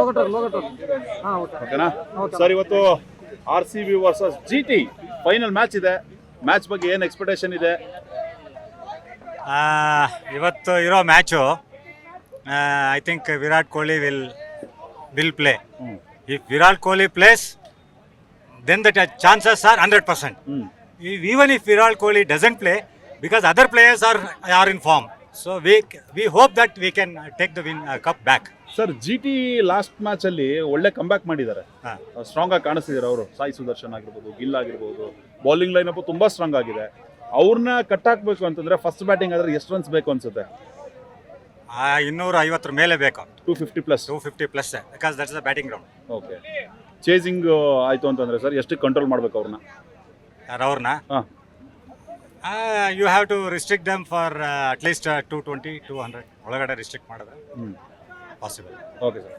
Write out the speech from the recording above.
ಓಕೆನಾ ಸರ್, ಇವತ್ತು RCB versus GT final match ಇದೆ. ಮ್ಯಾಚ್ ಬಗ್ಗೆ ಏನು ಎಕ್ಸ್ಪೆಕ್ಟೇಷನ್ ಇದೆ? ಇವತ್ತು ಇರೋ match I think Virat Kohli will play. If Virat Kohli plays then the chances are 100%. Even if Virat Kohli doesn't play, because other players are in form, so we hope that we can take the cup back. Sir, GT last match ಅಲ್ಲಿ ಒಳ್ಳೆ comeback ಮಾಡಿದ್ದಾರೆ. Strong ಆಗಿ ಕಾಣಿಸ್ತಿದ್ದಾರೆ ಅವರು. ಸಾಯಿ ಸುದರ್ಶನ್ ಆಗಿರ್ಬೋದು, ಗಿಲ್ ಆಗಿರ್ಬೋದು, bowling line up ತುಂಬಾ strong ಆಗಿದೆ. ಅವ್ರನ್ನ ಕಟ್ ಹಾಕ್ಬೇಕು ಅಂತಂದ್ರೆ ಫಸ್ಟ್ ಬ್ಯಾಟಿಂಗ್ ಆದ್ರೆ ಎಷ್ಟು ರನ್ಸ್ ಬೇಕು ಅನ್ಸುತ್ತೆ? 250 ಮೇಲೆ ಬೇಕು. 250 plus because that's the batting ground. Okay, chasing ಆಯ್ತು ಅಂತಂದ್ರೆ ಸರ್ ಎಷ್ಟು ಕಂಟ್ರೋಲ್ ಮಾಡ್ಬೇಕು ಅವ್ರನ್ನ? ಅವ್ರನ್ನ you have to restrict them for at least 220-200 ಒಳಗಡೆ ರಿಸ್ಟ್ರಿಕ್ಟ್ ಮಾಡಿದ್ರೆ ಪಾಸಿಬಲ್. Okay sir.